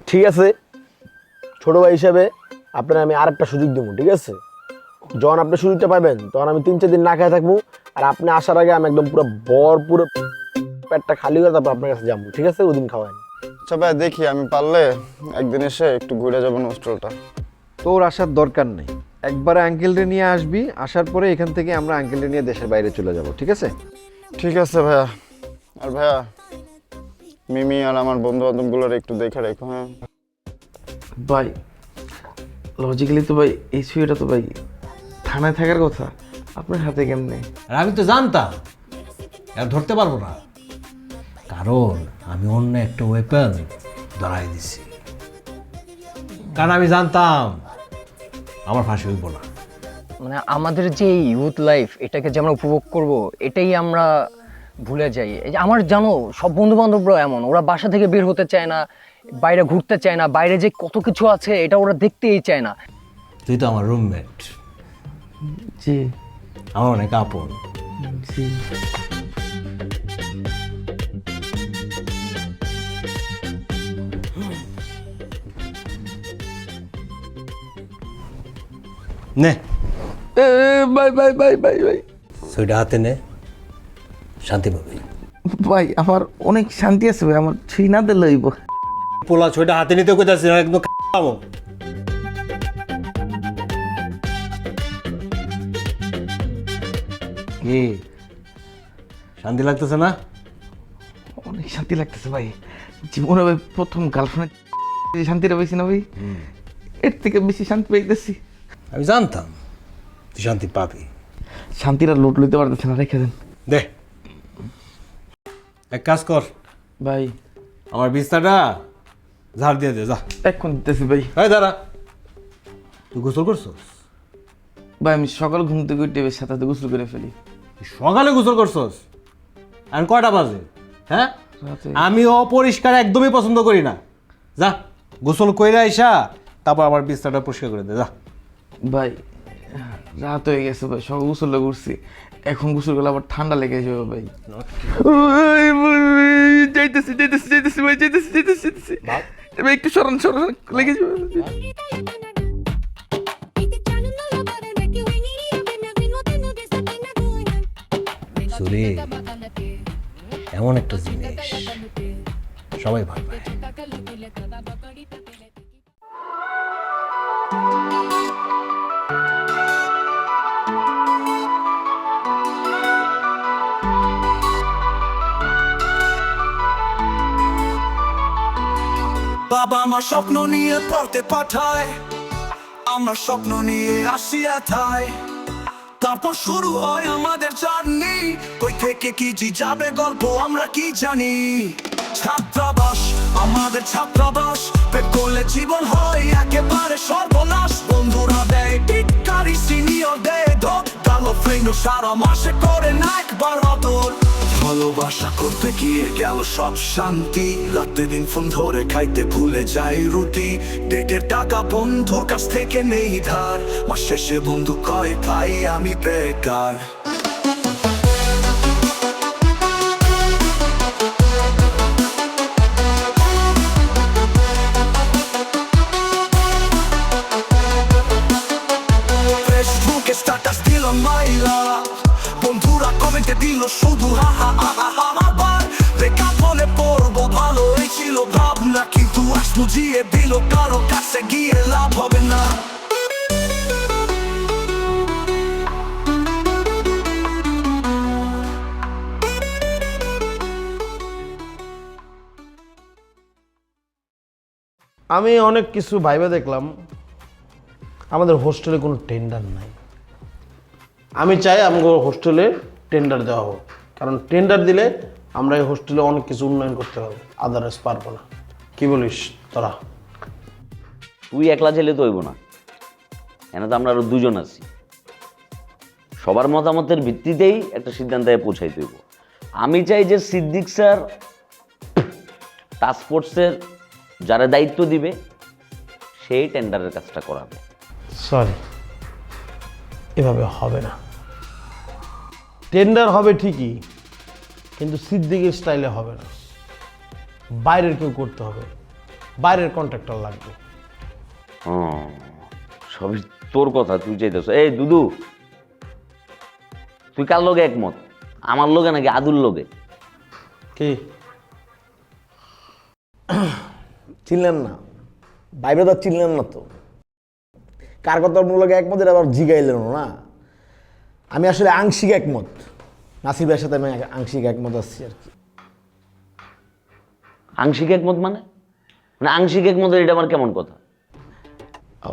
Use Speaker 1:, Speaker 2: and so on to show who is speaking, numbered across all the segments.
Speaker 1: ঠিক আছে, ছোট ভাই হিসাবে আপনার আমি আরেকটা সুযোগ দেবো, ঠিক আছে? যখন আপনি সুযোগটা পাবেন তখন আমি 3-4 দিন না খেয়ে থাকবো, আর আপনি আসার আগে আমি একদম পুরো পেটটা খালি করে তারপর আপনার কাছে যাবো, ঠিক আছে? ওদিন খাওয়ান।
Speaker 2: আচ্ছা ভাই, দেখি আমি পারলে একদিন এসে একটু ঘুরে যাবো হোস্টেলটা।
Speaker 3: তোর আসার দরকার নেই, একবারে আঙ্কেলরে নিয়ে আসবি, আসার পরে এখান থেকে আমরা আঙ্কেলরে নিয়ে দেশের বাইরে চলে যাব, ঠিক আছে?
Speaker 2: ঠিক আছে ভাইয়া। আর ভাইয়া, মিমি আর আমার বন্ধু বান্ধবগুলোর একটু দেখে রেখো। হ্যাঁ
Speaker 4: ভাই, লজিক্যালি তো ভাই এই সুইটা তো ভাই থানায় থাকার কথা, আপনার হাতে কেমনে?
Speaker 5: আর আমি তো জানতাম আর ধরতে পারবো না, কারণ আমি অন্য একটা ওয়েপন ধরাই দিছি। কারণ আমি জানতাম আমার ফাঁসি হইব না।
Speaker 6: মানে আমাদের যে ইউথ লাইফ, এটাকে যে আমরা উপভোগ করব, এটাই আমরা ভুলে যাই। এই যে আমার জানো সব বন্ধু বান্ধবরা এমন, ওরা বাসা থেকে বের হতে চায় না, বাইরে ঘুরতে চায় না, বাইরে যে কত কিছু আছে এটা ওরা দেখতেই চায় না।
Speaker 5: তুই তো আমার রুমমেট,
Speaker 4: জি
Speaker 5: আমার অনেক আপন।
Speaker 4: জি।
Speaker 5: নে
Speaker 4: ভাই ভাই ভাই ভাই ভাই
Speaker 5: সুইটা হাতে নে, শান্তি পাবি।
Speaker 4: ভাই, আমার অনেক শান্তি আছে ভাই, আমার ছুঁই না দিলে হইব।
Speaker 5: পোলা ছয়টা হাতে নিতে কোথাছি একদম খাবো। কি শান্তি লাগতেছে না?
Speaker 4: অনেক শান্তি লাগতেছে ভাই, জীবনে ভাই প্রথম গার্লফ্রেন্ড শান্তিটা পাইছি না ভাই, এর থেকে বেশি শান্তি পাইতেছি।
Speaker 5: আমি জানতাম তুই শান্তি পাবি।
Speaker 4: শান্তিটা লোট লইতে পারতেছে না, রেখে দেন।
Speaker 5: দে এক কাজ কর,
Speaker 4: ভাই
Speaker 5: আমার বিছনাটা ঝাড় দিয়ে দে, যা।
Speaker 4: এখন দিতেছি ভাই।
Speaker 5: এই দাঁড়া, তুই গোসল করছস?
Speaker 4: ভাই আমি সকাল ঘুম থেকে উঠে সাথে সাথে গোসল করে ফেলি।
Speaker 5: তুই সকালে গোসল করছস? আর কয়টা বাজে? হ্যাঁ,
Speaker 4: রাতে।
Speaker 5: আমি অপরিষ্কার একদমই পছন্দ করি না। যা গোসল কইরা আইসা তারপর আমার বিছনাটা পরিষ্কার করে দে, যা।
Speaker 4: ভাই রাত হয়ে গেছে ভাই, সকাল গোসল করছি, এখন গোসল করলে আবার ঠান্ডা লেগে যাবে ভাই। যাইতেছি যাইতেছি যাইতেছি ভাই, যাইতেছি যাইতেছি যাইতেছি ভাই, একটু সরান সরান, লেগে যাবে।
Speaker 5: চুরি এমন একটা জিনিস সবাই ভয় পায়।
Speaker 7: বাবা আমার স্বপ্ন নিয়ে পড়তে পাঠায়, আমরা স্বপ্ন নিয়ে আসি এথায়, তারপর শুরু হয় আমাদের জার্নি, কই থেকে কি জি যাবে গল্প আমরা কি জানি। ছাত্রাবাস আমাদের ছাত্রাবাস, পেট করলে জীবন হয় একেবারে সর্বনাশ। বন্ধুরা দেয় টিটকারি, সিনিয়র দেয় ধর, কালো ফ্রেন্ড সারা মাসে করে না একবার আদর। ভালোবাসা করতে গিয়ে গেল সব শান্তি, রাতে দিন ফোন ধরে খাইতে ভুলে যাই রুটি। ডেটের টাকা বন্ধুর কাছ থেকে নেই ধার, মাস শেষে বন্ধু কয় ভাই আমি বেকার। ফেসবুকে স্ট্যাটাস দিল মাইরা, বন্ধুরা কমেন্টে দিল শুধু হা হা হা হা। আবার বেকার মনে পড়বো, ভালোই ছিল ভাবনা, কিন্তু আজ বুঝিয়ে দিল কারো কাছে গিয়ে লাভ হবে না।
Speaker 1: আমি অনেক কিছু ভাইবে দেখলাম, আমাদের হোস্টেলে কোনো টেন্ডার নাই। আমি চাই আমাদের হোস্টেলে টেন্ডার দেওয়া হোক, কারণ টেন্ডার দিলে আমরা এই হোস্টেলে অনেক কিছু উন্নয়ন করতে পারবো, আদারওয়াইজ পারবো না। কি বলিস তোরা?
Speaker 8: তুই একলা ছেলে তো হইব না, এনে তো আমরা আরো দুজন আছি। সবার মতামতের ভিত্তিতেই একটা সিদ্ধান্তে পৌঁছাইতে হইব। আমি চাই যে সিদ্দিক স্যার টাস্ক ফোর্সের যারা দায়িত্ব দিবে সেই টেন্ডারের কাজটা করাবে।
Speaker 1: সরি, এভাবে হবে না। টেন্ডার হবে ঠিকই, কিন্তু সিদ্দিকের স্টাইলে হবে না, বাইরের কেউ করতে হবে। বাইরের কন্ট্রাক্টর লাগবে।
Speaker 8: ও, সবই তোর কথা, তুই চাইতেছ। এই দুদু, তুই কার লগে একমত? আমার লগে নাকি আদুর লগে?
Speaker 1: কি
Speaker 9: চিনলেন না ভাই ব্রাদার, চিনলেন না তো? কার কথা আপনার লোক একমত এটা আবার জিগাইলেন না। আমি আসলে আংশিক একমত, নাসিবের সাথে আমি আংশিক একমত আছি আর কি।
Speaker 8: আংশিক একমত মানে? মানে আংশিক একমত, এটা আমার কেমন কথা?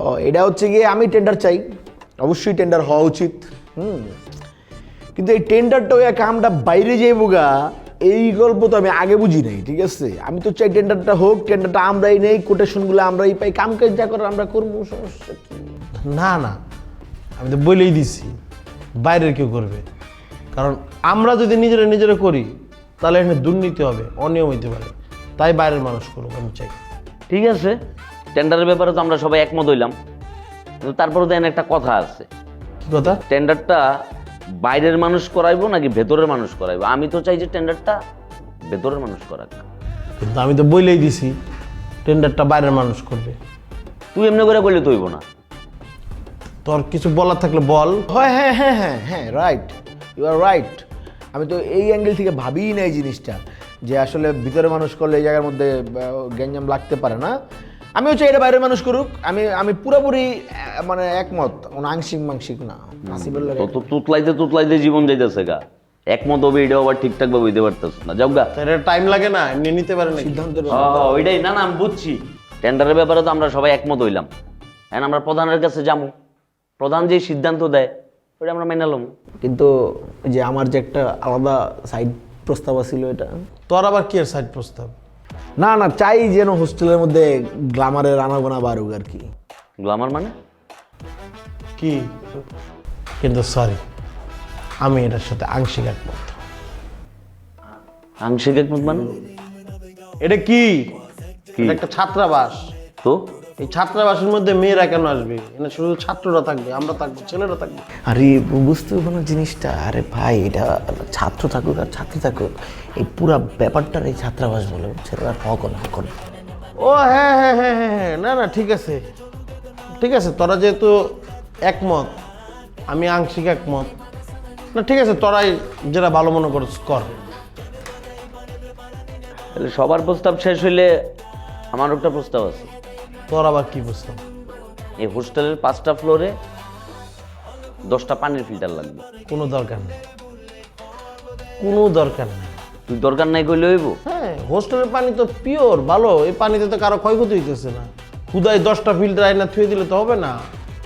Speaker 9: ও, এটা হচ্ছে গিয়ে আমি টেন্ডার চাই, অবশ্যই টেন্ডার হওয়া উচিত। কিন্তু এই টেন্ডারটা ওই কামটা বাইরে যাইবো গা, এই গল্প তো আমি আগে বুঝি নাই। ঠিক আছে, আমি তো চাই টেন্ডারটা হোক, টেন্ডারটা আমরাই নেই, কোটেশনগুলো আমরাই পাই, কাম কাজ যা করে আমরা করবো, সমস্যা কি?
Speaker 1: না না, আমি তো বলেই দিছি বাইরের কেউ করবে। কারণ আমরা যদি নিজেরা করি তাহলে এখানে দুর্নীতি হবে, অনিয়ম হইতে পারে। তাই বাইরের মানুষ করুক, আমি চাই।
Speaker 8: ঠিক আছে, টেন্ডারের ব্যাপারে তো আমরা সবাই একমত হইলাম, কিন্তু তারপরে তো এখানে একটা কথা আছে।
Speaker 1: কি কথা?
Speaker 8: টেন্ডারটা বাইরের মানুষ করাইবো নাকি ভেতরের মানুষ করাইবো? আমি তো চাই যে টেন্ডারটা ভেতরের মানুষ করাক।
Speaker 1: কিন্তু আমি তো বলেই দিছি টেন্ডারটা বাইরের মানুষ করবে।
Speaker 8: তুই এমনি করে বললে তো হইব না।
Speaker 1: তোর কিছু বলার থাকলে বল।
Speaker 9: হয়, হ্যাঁ হ্যাঁ হ্যাঁ হ্যাঁ, রাইট, ইউ আর রাইট। আমি তো এই অ্যাঙ্গেল থেকে ভাবিই না এই জিনিসটা, যে আসলে ভিতরে মানুষ করলে এই জায়গার মধ্যে গ্যাঞ্জাম লাগতে পারে না। আমিও চাই এটা বাইরের মানুষ করুক। আমি পুরোপুরি মানে একমত, আংশিক মাংসিক না। নাসিবের লাগে
Speaker 8: তো তুতলাইতে জীবন যাইতেছে গা। একমত হবে, এটাও আবার ঠিকঠাক ভাবে হইতে পারতেছ না। যাও গা,
Speaker 1: এটা টাইম লাগে না, এমনি নিতে পারে না
Speaker 9: সিদ্ধান্তের
Speaker 8: ওইটাই। না না, আমি বুঝছি। টেন্ডারের ব্যাপারে তো আমরা সবাই একমত হইলাম। এখন আমরা প্রধানের কাছে যাবো, প্রধান যে সিদ্ধান্ত দেয় ওইটা আমরা মেনে লম।
Speaker 9: কিন্তু যে আমার যে একটা আলাদা সাইড প্রস্তাব ছিল, এটা
Speaker 1: তোর আবার কি এর সাইড প্রস্তাব?
Speaker 9: না না, চাই যেন হোস্টেলের মধ্যে গ্লামারের আনাগোনা বাড়ুক আর কি।
Speaker 8: গ্লামার মানে
Speaker 1: কি? কিন্তু সরি, আমি এটার সাথে আংশিক একমত।
Speaker 8: আংশিক একমত মানে?
Speaker 1: এটা কি?
Speaker 8: কি?
Speaker 1: এটা একটা ছাত্রাবাস।
Speaker 8: তো
Speaker 1: এই ছাত্রাবাসের মধ্যে মেয়েরা কেন আসবে? এখানে শুধু ছাত্ররা থাকবে, আমরা থাকবো, ছেলেরা থাকবে।
Speaker 9: আরে বুঝতে হবে না জিনিসটা। আরে ভাই, এটা ছাত্র থাকুক আর ছাত্রী থাকুক, এই পুরা ব্যাপারটার এই ছাত্রাবাস বলে, ছেলেরা হক না হক না।
Speaker 1: ও হ্যাঁ হ্যাঁ হ্যাঁ হ্যাঁ হ্যাঁ, না না, ঠিক আছে ঠিক আছে, তোরা যেহেতু একমত, আমি আংশিক একমত। না ঠিক আছে, তোরাই যেটা ভালো মনে করছ কর।
Speaker 8: তাহলে সবার প্রস্তাব শেষ হইলে আমার একটা প্রস্তাব আছে।
Speaker 1: তোর আবার কি বুঝতাম?
Speaker 8: এই হোস্টেলের 5টা ফ্লোরে 10টা পানির ফিল্টার লাগবে।
Speaker 1: কোনো দরকার নেই, কোনো দরকার নেই।
Speaker 8: তুই দরকার নাই কইলে হইব?
Speaker 1: হ্যাঁ, হোস্টেলের পানি তো পিওর ভালো, এই পানিতে তো কারো ক্ষয়ক্ষতি হইতেছে না। খুদাই 10টা ফিল্টার আইনা থুয়ে দিলে তো হবে না,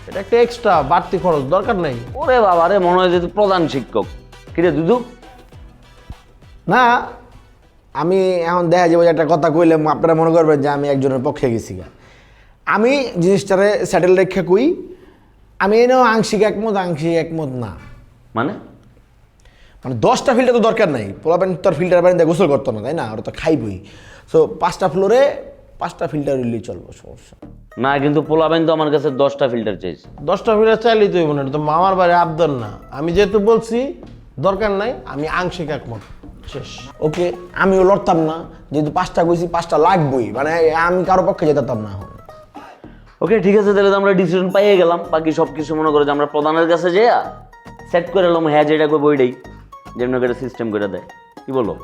Speaker 1: এটা একটা এক্সট্রা বাড়তি খরচ, দরকার নেই।
Speaker 8: ওরে বাবা রে, মনে হয় যে তুই প্রধান শিক্ষক। কিরে দুদু?
Speaker 9: না, আমি এখন দেখা যাবো যে একটা কথা কইলে আপনারা মনে করবেন যে আমি একজনের পক্ষে গেছি গা। আমি জিনিসটারে স্যাটেল রেখা কই, আমি এনেও আংশিক একমত না।
Speaker 8: মানে
Speaker 9: 10টা ফিল্টার তো দরকার নাই, পোলাপেন তোর ফিল্টার পানি দিয়ে গোসল করতো না, তাই না? ওরা তো খাইবই। সো 5টা ফ্লোরে 5টা ফিল্টার হইলেই চলবো, সমস্যা
Speaker 8: না, কিন্তু পোলাবেন তো আমার কাছে 10টা ফিল্টার চাইছে।
Speaker 1: 10টা ফিল্টার চাইলেই তো হইব না, এটা তো মামার বাড়ি আবদার না। আমি যেহেতু বলছি দরকার নাই, আমি আংশিক একমত, শেষ।
Speaker 9: ওকে, আমিও লড়তাম না, যেহেতু 5টা কইছি 5টা লাগবই, মানে আমি কারো পক্ষে যেতাম না এখন।
Speaker 8: ওকে ঠিক আছে, তাহলে তো আমরা ডিসিশন পাইয়ে গেলাম। বাকি সব কিছু মনে করো যে আমরা প্রধানের কাছে যাইয়া সেট করে এলাম। হ্যাঁ, যেটা করবো ওইটাই, যেমন করে সিস্টেম করে দেয়। কি বলো?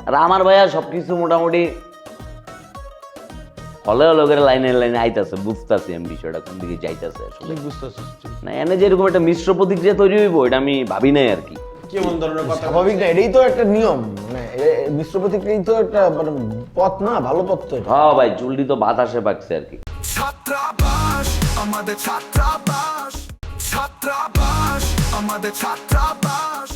Speaker 8: আর আমার ভাইয়া সব কিছু মোটামুটি হলে করে লাইনে আইতাছে, বুঝতেছি আমি বিষয়টা কোন দিকে যাইতেছে আসলে।
Speaker 1: বুঝতেছিস
Speaker 8: না, এনে যেরকম একটা মিশ্র প্রতিক্রিয়া তৈরি হইব, এটা আমি ভাবি নাই আর কি।
Speaker 1: কেমন ধরনের কথা?
Speaker 9: স্বাভাবিক না, এটাই তো একটা নিয়ম, মানে মিশ্র প্রতিক্রিয়া তো একটা মানে পথ না, ভালো পথ তো এটা।
Speaker 8: হ্যাঁ ভাই, চুলটি তো বাতাসে পাকছে আর কি।
Speaker 7: ছাত্রাবাস আমাদের, ছাত্রাবাস ছাত্রাবাস আমাদের, ছাত্রাবাস।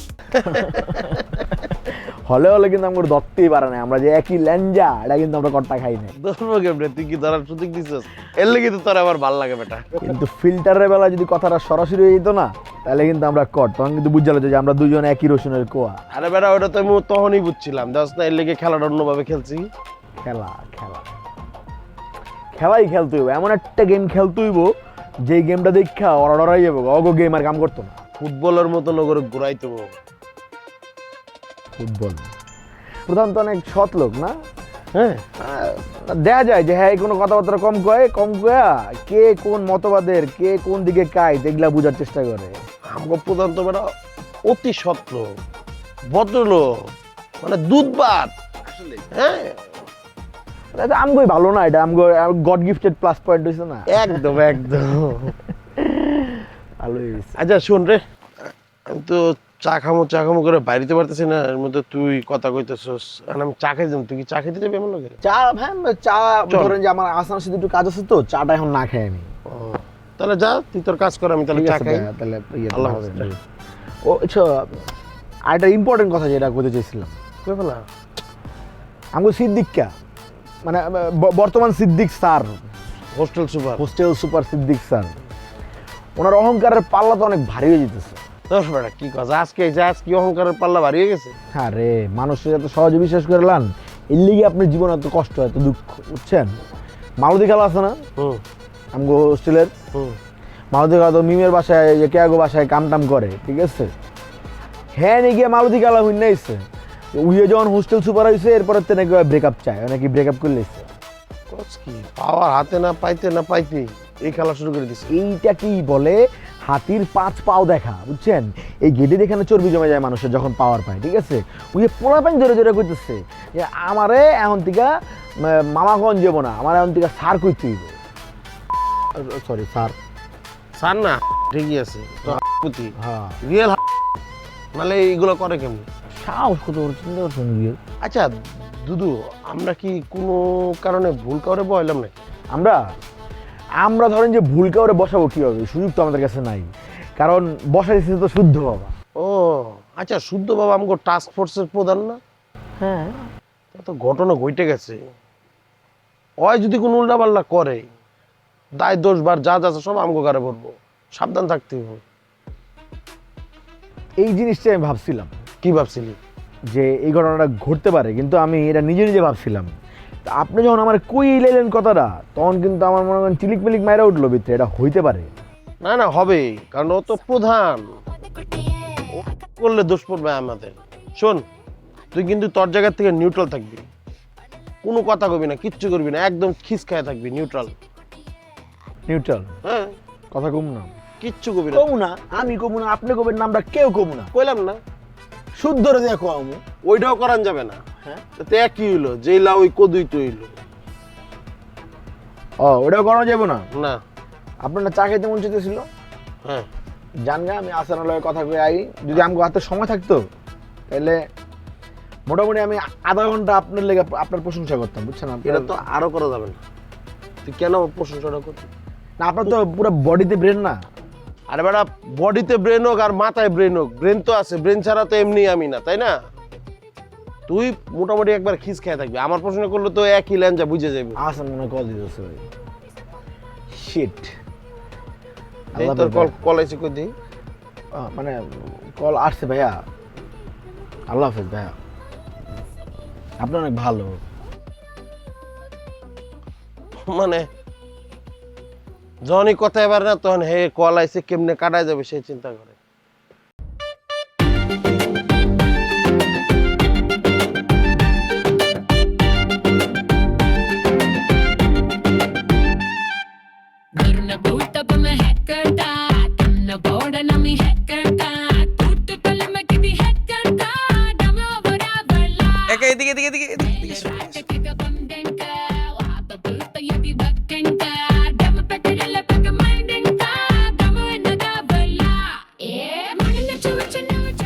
Speaker 9: হলে কিন্তু আমার ধরতেই পারে না, আমরা যে একই ল্যাঞ্জা, এটা কিন্তু আমরা কট্টা খাই না।
Speaker 1: ধরবো কেমনে? তুই কি ধরার সুযোগ দিছিস? এর লেগে তো তোর আবার ভালো লাগে বেটা।
Speaker 9: কিন্তু ফিল্টারের বেলা যদি কথাটা সরাসরি হয়ে যেত না, তাহলে কিন্তু আমরা কট, তখন কিন্তু বুঝতে পারতো যে আমরা দুজন একই রসুনের কোয়া।
Speaker 1: আরে বেটা, ওটা তো আমি তখনই বুঝছিলাম, জাস্ট না এর লেগে খেলাটা অন্যভাবে খেলছি।
Speaker 9: খেলাই খেলতে হইব, এমন একটা গেম খেলতে হইব যেই গেমটা দেখা ওরা ডরাই যাবো, অগো গেম আর কাম করতো না।
Speaker 1: ফুটবলের মতো লোকের ঘুরাইতে হবে।
Speaker 9: ফুটবল প্রধান তো অনেক সৎ লোক না,
Speaker 1: হ্যাঁ
Speaker 9: দেখা যায় যে হ্যাঁ কোনো কথাবার্তা কম কয় কে কোন মতবাদের কে কোন দিকে কায় এগুলা বোঝার চেষ্টা করে।
Speaker 1: আমাকে প্রধান তো বেটা অতি সত্য ভদ্রলোক, মানে দুধবাদ হ্যাঁ
Speaker 9: এটা আমগোই ভালো না, এটা আমগো গড গিফটেড প্লাস পয়েন্ট হইছে না।
Speaker 1: একদম একদম
Speaker 9: ভালোই হইছে।
Speaker 1: আচ্ছা শোন রে, আমি তো চা খামো করে বাইরেতে পারতেছি না, এর মধ্যে তুই কথা কইতেছস, আর আমি চা খাই তুই কি চা খেতে যাবি আমার লগে?
Speaker 9: চা হ্যাঁ চা ধরেন যে আমার আসার সাথে একটু কাজ আছে তো, চাটা এখন না খাই আমি।
Speaker 1: তাহলে যা তুই তোর কাজ কর, আমি তাহলে
Speaker 9: ঠিক
Speaker 1: চা
Speaker 9: আছে
Speaker 1: খাই।
Speaker 9: ভাইয়া, তাহলে
Speaker 1: আল্লাহ হাফেজ।
Speaker 9: ও আচ্ছা, আরেকটা ইম্পর্টেন্ট কথা যেটা বলতে চাইছিলাম,
Speaker 1: কই না
Speaker 9: আমগো সিদ্দিককা মানে বর্তমান Siddique sir,
Speaker 1: hostel super,
Speaker 9: hostel super Siddique sir, ওনার অহংকারের পাল্লা তো অনেক ভারী হয়ে যেতেছে।
Speaker 1: দশ বেটা কি কথা, আজ কি অহংকারের পাল্লা ভারী হয়ে গেছে?
Speaker 9: হ্যাঁ রে, মানুষের এত সহজে বিশ্বাস করে লান, এর লিগে আপনার জীবন এত কষ্ট এত দুঃখ, বুঝছেন? মালতী খেলা আছে না আমগো হোস্টেলের, মালতী খেলা তো মিমের বাসায় যে কেগো বাসায় কাম টাম করে, ঠিক আছে? হ্যাঁ নিয়ে গিয়ে মালতী খেলা হইন নাইছে, উইয়ে যখন হোস্টেল সুপার হয়েছে এরপরে তো নাকি ব্রেকআপ চায়, নাকি ব্রেকআপ করে লেছে।
Speaker 1: কি পাওয়ার হাতে না পাইতে এই খেলা শুরু করে দিছে।
Speaker 9: এইটা কি বলে হাতির 5 পাও দেখা, বুঝছেন? এই গেটে এখানে চর্বি জমে যায় মানুষের যখন পাওয়ার পায়, ঠিক আছে? ওই যে পোলা পাইন জোরে কইতেছে যে আমারে এখন থেকে মামাগঞ্জ যাবো না, আমার এখন থেকে সার কইতে হইব। সরি
Speaker 1: স্যার না ঠিকই আছে তো পুতি
Speaker 9: হ্যাঁ
Speaker 1: রিয়েল, নালে এইগুলো করে কেমন?
Speaker 9: সাহস কত বড়, চিন্তা করছেন?
Speaker 1: আচ্ছা দুদু, আমরা কি কোনো কারণে ভুল কাউরে বললাম নাকি?
Speaker 9: আমরা ধরেন যে ভুল কাউরে বসাবো কিভাবে, সুযোগ তো আমাদের কাছে নাই, কারণ বসাইছে তো শুদ্ধ বাবা।
Speaker 1: ও আচ্ছা, শুদ্ধ বাবা আমগো টাস্ক ফোর্সের প্রধান না?
Speaker 9: হ্যাঁ
Speaker 1: তো ঘটনা ঘটে গেছে, ওই যদি কোনো উল্টাপাল্টা করে দায় দোষ বার যা আছে সব আমগো গারে পড়বো, সাবধান থাকতে হবে।
Speaker 9: এই জিনিসটা আমি ভাবছিলাম
Speaker 1: কি ভাবছিলি?
Speaker 9: যে এই ঘটনাটা ঘটতে পারে, কিন্তু আমি এটা নিজে ভাবছিলাম। তা আপনি যখন আমার কই লাইলেন কথাটা, তখন কিন্তু আমার মনে করেন চিলিক মিলিক মাইরা উঠলো ভিতরে, এটা হইতে পারে।
Speaker 1: না হবে, কারণ ও তো প্রধান, ও করলে দোষ পড়বে আমাদের। শোন, তুই কিন্তু তোর জায়গা থেকে নিউট্রাল থাকবি, কোনো কথা কবি না, কিচ্ছু করবি না, একদম খিস খায় থাকবি, নিউট্রাল। হ্যাঁ,
Speaker 9: কথা কম না,
Speaker 1: কিচ্ছু কবি না।
Speaker 9: কমু না, আমি কমু না, আপনি কবেন না, আমরা কেউ কমু না,
Speaker 1: কইলাম না
Speaker 9: শুদ্ধ রে দেখো আমু।
Speaker 1: ওইটাও করান যাবে না। হ্যাঁ, তাতে কি হইলো, যেই লাউ ওই কদুই তো হইলো
Speaker 9: ও ওটাও করানো যাবো না।
Speaker 1: না।
Speaker 9: আপনার না চা খেতে মন চাইতেছিল,
Speaker 1: হ্যাঁ
Speaker 9: জান গা আমি আসানোর লগে কথা কই আই, যদি আমাকে হাতে সময় থাকতো তাহলে মোটামুটি আমি আধা ঘন্টা আপনার লেগে আপনার প্রশংসা করতাম, বুঝছেন?
Speaker 1: এটা তো আরো করা যাবে না, তুই কেন প্রশংসাটা করবি?
Speaker 9: না আপনার তো পুরো বডিতে ব্রেন না।
Speaker 1: আরে বেটা, বডিতে ব্রেন হোক আর মাথায় ব্রেন হোক, ব্রেন তো আছে, ব্রেন ছাড়া তো এমনি আমি না, তাই না? তুই মোটামুটি একবার খিস খেয়ে থাকবি, আমার প্রশ্ন করলে তো একই ল্যাঞ্জা বুঝে যাবে।
Speaker 9: আসেন মনে কল দিতেছে ভাই, শিট।
Speaker 1: এই তোর কল আইছে কই দিই,
Speaker 9: মানে কল আসছে ভাইয়া, আল্লাহ হাফেজ ভাইয়া, আপনি অনেক ভালো।
Speaker 1: মানে যখনই কথা এবার না, তখন হে কল আইছে কেমনে কাটায় যাবে সেই চিন্তা করে।
Speaker 4: এদিকে এদিকে এদিকে এদিকে এসো, এদিকে এসো।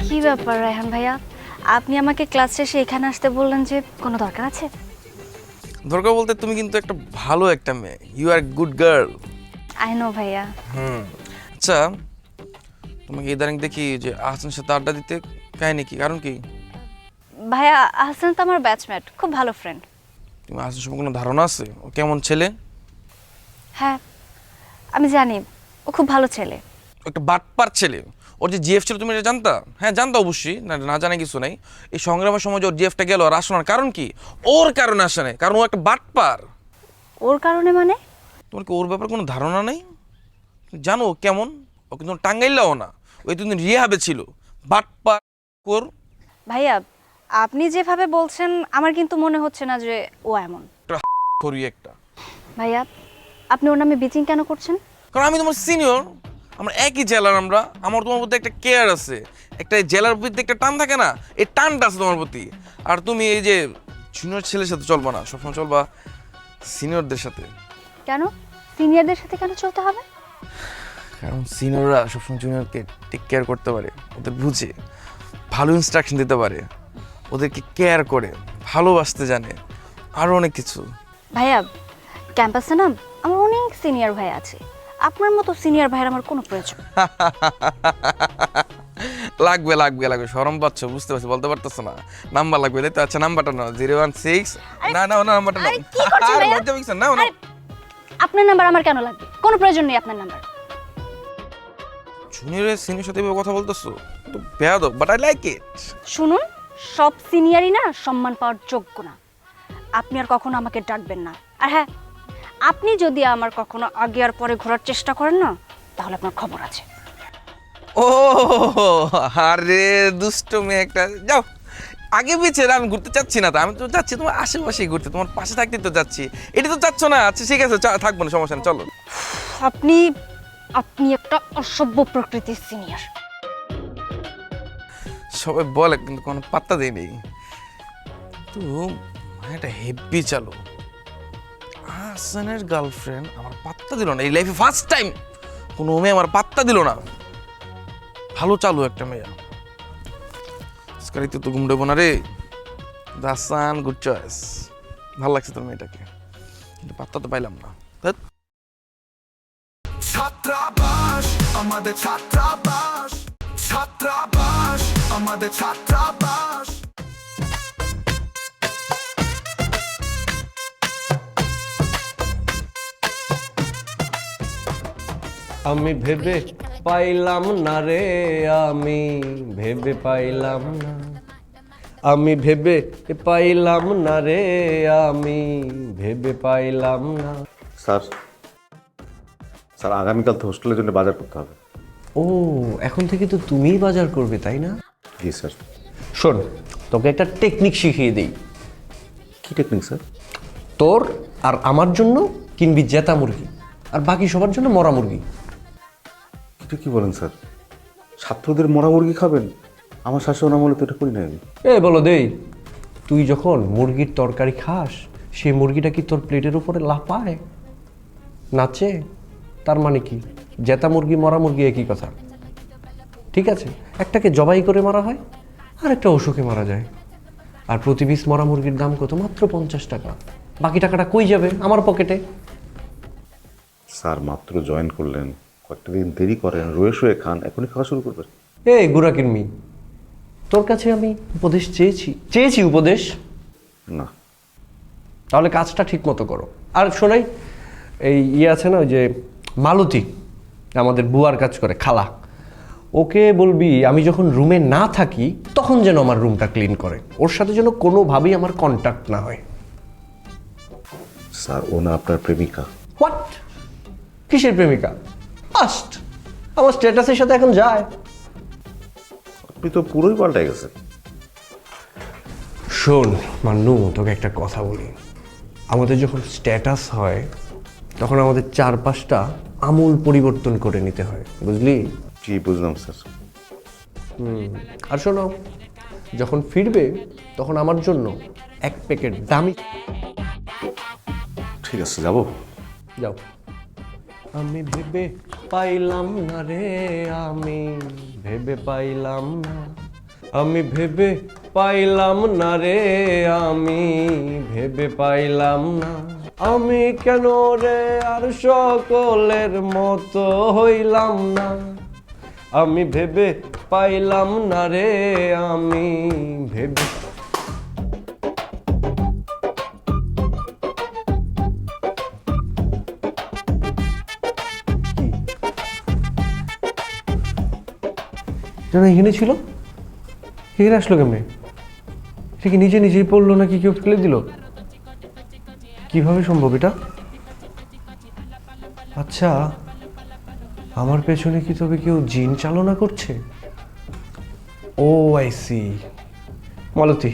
Speaker 10: কি ব্যাপার রায়হান ভাইয়া, আপনি আমাকে ক্লাস শেষে এখানে আসতে বললেন যে কোনো দরকার আছে?
Speaker 4: দরকার বলতে তুমি কিন্তু একটা ভালো একটা মেয়ে, you are good girl.
Speaker 10: I know ভাইয়া।
Speaker 4: আচ্ছা, তোমাকে ইদানিং দেখি যে আহসানের সাথে আড্ডা দিতে, কাহিনী কি, কারণ কি?
Speaker 10: ভাইয়া আহসান তো আমার ব্যাচমেট, খুব ভালো ফ্রেন্ড।
Speaker 4: তুমি আহসান সম্পর্কে কোনো ধারণা আছে ও কেমন ছেলে?
Speaker 10: হ্যাঁ আমি জানি, ও খুব ভালো ছেলে।
Speaker 4: একটা বাটপার ছেলে। ওর যে জিএফ ছিল তুমি এটা জানতা? হ্যাঁ জানতা অবশ্যই, না জানা কিছু নাই। এই সংগ্রামের সময় যে ওর জিএফটা গেল আর আসনার কারণ কি? ওর কারণে আসে নাই, কারণ ও একটা বাটপার।
Speaker 10: ওর কারণে মানে?
Speaker 4: তোমার কি ওর ব্যাপারে কোনো ধারণা নেই? জানো ও কেমন? ও কিন্তু টাঙ্গাইলাও না, ওই তুমি রিহাবে ছিল। বাটপার কোর।
Speaker 10: ভাইয়া আপনি যেভাবে বলছেন আমার কিন্তু মনে হচ্ছে না যে ও এমন।
Speaker 4: করি একটা,
Speaker 10: ভাইয়া আপনি ওর নামে বিচিং কেন করছেন?
Speaker 4: কারণ আমি তোমার সিনিয়র, আমরা একই জেলার, আমার তোমার প্রতি একটা কেয়ার আছে, একটা জেলার প্রতি একটা টান থাকে না, এই টানটা আছে তোমার প্রতি। আর তুমি এই যে জুনিয়র ছেলের সাথে চলবা না, সবসময় চলবা সিনিয়রদের সাথে।
Speaker 10: কেন সিনিয়রদের সাথে কেন চলতে হবে?
Speaker 4: কারণ সিনিয়ররা সবসময় জুনিয়রকে টেক কেয়ার করতে পারে, ওদের বুঝে, ভালো ইনস্ট্রাকশন দিতে পারে, ওদেরকে কেয়ার করে, ভালোবাসতে জানে, আরও অনেক কিছু।
Speaker 10: ভাইয়া ক্যাম্পাসে না আমার অনেক সিনিয়র ভাই আছে, আপনার মতো সিনিয়র ভাইয়ের আমার কোনো প্রয়োজন।
Speaker 4: লাগবে লাগবে লাগবে, শরম পাচ্ছ, বুঝতে পারছি, বলতে পারতেছো না। নাম্বার লাগবে তাই তো? আচ্ছা নাম্বারটা নাও, 016। না না না, নাম্বারটা নাও।
Speaker 10: আরে কি করছেন
Speaker 4: আর
Speaker 10: ভাইয়া?
Speaker 4: লজ্জা পেয়েছো? নাও নাও।
Speaker 10: আপনার নাম্বার আমার কেন লাগবে? কোনো প্রয়োজন নেই আপনার নাম্বার।
Speaker 4: জুনিয়রের সিনিয়র সাথে এভাবে কথা বলতেছো তো বেয়াদব, বাট আই লাইক ইট।
Speaker 10: শুনুন, সব সিনিয়রই না সম্মান পাওয়ার যোগ্য না। আপনি আর কখনো আমাকে ডাকবেন না। আর হ্যাঁ, আপনি যদি আমার কখনো আগে আর পরে ঘোরার চেষ্টা করেন না, তাহলে আপনার খবর আছে।
Speaker 4: ও আরে দুষ্ট মেয়ে একটা, যাও আগে পিছে। আমি ঘুরতে চাচ্ছি না, তো আমি তো যাচ্ছি তোমার আশেপাশেই ঘুরতে, তোমার পাশে থাকতে তো যাচ্ছি। এটা তো চাচ্ছ না? আচ্ছা ঠিক আছে, থাকবো না, সমস্যা নেই, চলো।
Speaker 10: আপনি আপনি একটা অসভ্য প্রকৃতির সিনিয়র।
Speaker 4: সবাই বলে কিন্তু কোনো পাত্তা দেয়নি। তো এটা হেভি চালু। হাসানের গার্লফ্রেন্ড আমার পাত্তা দিল না, এই লাইফে ফার্স্ট টাইম কোনো মেয়ে আমার পাত্তা দিল না। ভালো চালু একটা মেয়ে, আজকাল তো ঘুম দেবো না রে। হাসান গুড চয়েস, ভালো লাগছে তোর মেয়েটাকে, কিন্তু পাত্তা তো পাইলাম না।
Speaker 7: ছাত্রাবাস আমাদের, ছাত্রাবাস, ছাত্রাবাস আমাদের, ছাত্রাবাস।
Speaker 5: আমি ভেবে পাইলাম না রে, আমি ভেবে পাইলাম না, আমি ভেবে পাইলাম না রে, আমি ভেবে পাইলাম না।
Speaker 11: স্যার স্যার আগামীকাল তো হোস্টেলের জন্য বাজার করতে হবে।
Speaker 5: ও এখন থেকে তো তুমিই বাজার করবে তাই না?
Speaker 11: জি স্যার।
Speaker 5: শোন, তোকে একটা টেকনিক শিখিয়ে দিই।
Speaker 11: কী টেকনিক স্যার?
Speaker 5: তোর আর আমার জন্য কিনবি জেতা মুরগি, আর বাকি সবার জন্য মরা মুরগি।
Speaker 11: এটা কি বলেন স্যার? ছাত্রদের মরা মুরগি খাবেন? আমার শাসন আমলে তো এটা করি না আমি।
Speaker 5: বলো দেই, তুই যখন মুরগির তরকারি খাস, সেই মুরগিটা কি তোর প্লেটের উপরে লাফায়, নাচে? তার মানে কি জেতা মুরগি মরা মুরগি একই কথা। ঠিক আছে, একটাকে জবাই করে মারা হয়, আর একটা অসুখে মারা যায়। আর প্রতি পিস মরা মুরগির দাম কত? মাত্র 50 টাকা। বাকি টাকাটা কই যাবে? আমার পকেটে।
Speaker 11: স্যার মাত্র জয়েন করলেন, কয়েকটা দিন দেরি করেন, রয়ে শুয়ে খান, এখনই খাওয়া শুরু করবেন?
Speaker 5: গুড়া কিনমি, তোর কাছে আমি উপদেশ চেয়েছি উপদেশ
Speaker 11: না।
Speaker 5: তাহলে কাজটা ঠিক মতো করো। আর শোনাই, এই আছে না, ওই যে মালতী আমাদের বুয়ার কাজ করে, খালা, ওকে বলবি আমি যখন রুমে না থাকি তখন যেন আমার রুমটা ক্লিন করে। ওর সাথে যেন কোনোভাবেই আমার কন্ট্যাক্ট না হয়।
Speaker 11: স্যার ও না আপনার প্রেমিকা?
Speaker 5: হোয়াট? কিসের প্রেমিকা? ফার্স্ট আমার স্ট্যাটাসের সাথে এখন যায়।
Speaker 11: আপনি তো পুরোই পাল্টে গেছেন।
Speaker 5: শোন মান্নু, তোকে একটা কথা বলি, আমাদের যখন স্ট্যাটাস হয় তখন আমাদের চারপাশটা আমূল পরিবর্তন করে নিতে হয়, বুঝলি?
Speaker 11: জি বুঝলাম স্যার।
Speaker 5: আর শোনো, যখন ফিরবে তখন আমার জন্য এক প্যাকেট দামি।
Speaker 11: ঠিক আছে, যাবো।
Speaker 5: যাও। আমি ভেবে পাইলাম না রে, আমি ভেবে পাইলাম না, আমি ভেবে পাইলাম না রে, আমি ভেবে পাইলাম না, আমি কেন রে আর সকলের মতো হইলাম না, আমি ভেবে পাইলাম না রে, আমি ভেবে। এখানে ছিল, এখানে আসলো কেমনে? সে কি নিজে নিজেই পড়লো নাকি কেউ ফেলে দিল? কিভাবে সম্ভব এটা? আচ্ছা, আমার পেছনে কি তবে কেউ জিন চালনা করছে? ও আই সি,
Speaker 12: মালতী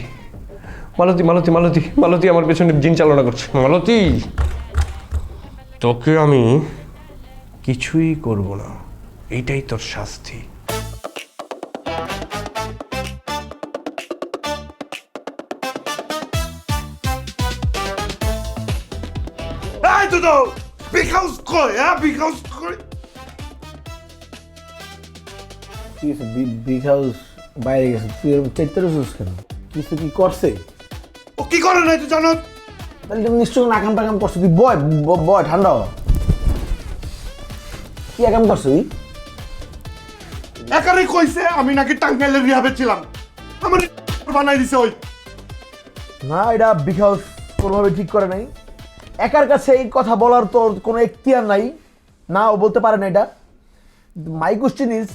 Speaker 12: মালতী মালতী মালতী মালতী আমার পেছনে জিন চালনা করছে। মালতী, তোকে আমি কিছুই করব না, এইটাই তোর শাস্তি।
Speaker 9: বিগ হাউস বাইরে গেছে, তুই এরকম চাইতে রসুস কেন? কিছু কি করছে?
Speaker 1: ও কি করে নাই তুই জানো?
Speaker 9: তাহলে তুমি নিশ্চয়ই নাকাম টাকাম করছো। তুই বয় বয়, ঠান্ডা হ। কি একাম করছো তুই?
Speaker 1: একারই কইছে আমি নাকি টাঙ্গাইলের রিহাবে ছিলাম, আমার বানাই দিছে ওই।
Speaker 9: না, এটা বিগ হাউস কোনোভাবে ঠিক করে নাই। একার কাছে এই কথা বলার তো কোনো এখতিয়ার নাই, না ও বলতে পারে না এটা। মাই কোশ্চেন ইজ,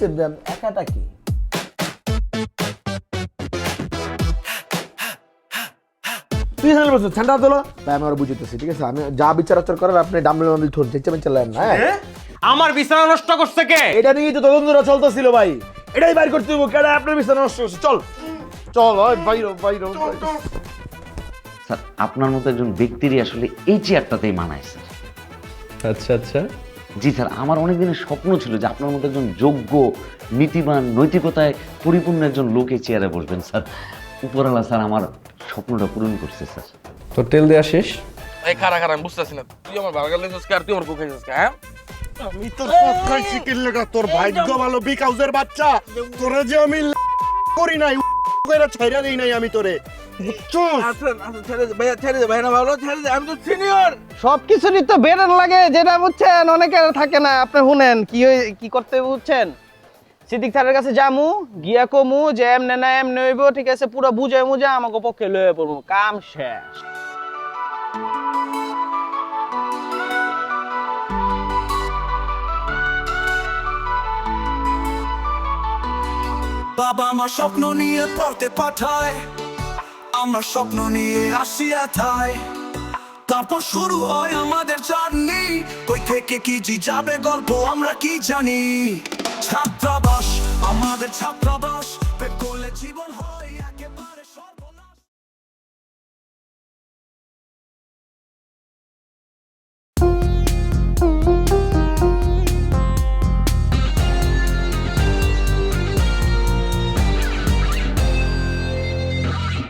Speaker 9: একাটা কি? তুই জানলে বলছো ঠান্ডা তোলো ভাই, আমি আর বুঝতেছি, ঠিক আছে? আমি যা বিচার আচার করার আপনি ডামলে মন্দির থোন চেঁচে মেচে লেন না।
Speaker 12: আমার বিছানা নষ্ট করছে কে?
Speaker 9: এটা নিয়ে তো তদন্তটা চলতেছিল ভাই, এটাই বাইর করতে হবে কেন আপনার বিছানা নষ্ট করছে। চল চল বাইরো বাইরো।
Speaker 8: স্যার আপনার মতো একজন ব্যক্তিরই আসলে এই চেয়ারটাতেই মানায় স্যার।
Speaker 12: আচ্ছা আচ্ছা।
Speaker 8: জি স্যার, আমার অনেক দিনের স্বপ্ন ছিল যে আপনার মতো একজন যোগ্য, নীতিবান, নৈতিকতায় পরিপূর্ণ একজন লোক এই চেয়ারে বসবেন স্যার। উপরওয়ালা স্যার আমার স্বপ্নটা পূরণ করছে স্যার।
Speaker 12: তোর তেল দেওয়া শেষ?
Speaker 4: এই খারা খারা আমি বুঝতেছি না, তুই আমার বার্গার লেছিস আর তুই আমার কোক খাইছিস হ্যাঁ?
Speaker 1: আমি তো সব খাইছি কিল্লেগা, তোর ভাগ্য ভালো বিগ হাউসের বাচ্চা। তোরে যে আমি করি নাই, কইরা ছাইরা দেই নাই আমি তোরে, বুঝছস?
Speaker 4: আচ্ছা আচ্ছা, ছেড়ে দে ভাইয়া, ছেড়ে দে ভাই, না ভালো ছেড়ে দে, আমি তো সিনিয়র।
Speaker 13: সব কিছুরই তো বেরেন লাগে, যেটা বুঝছেন অনেকের থাকে না। আপনি শুনেন কি করতে হবে বুঝছেন? সিদ্দিক স্যারের কাছে যামু, গিয়া কমু যে এমনে না এমনে হইব, ঠিক আছে? পুরো বুঝাই মুজা আমাকে পক্ষে লয়ে পড়বো, কাম শেষ।
Speaker 7: বাবা আমার স্বপ্ন নিয়ে পড়তে পাঠায়, আমরা স্বপ্ন নিয়ে আসি এথায়। তারপর শুরু হয় আমাদের জার্নি, কই থেকে কি যাবে গল্প আমরা কি জানি। ছাত্রাবাস আমাদের ছাত্রাবাস, পেট করলে জীবন হয়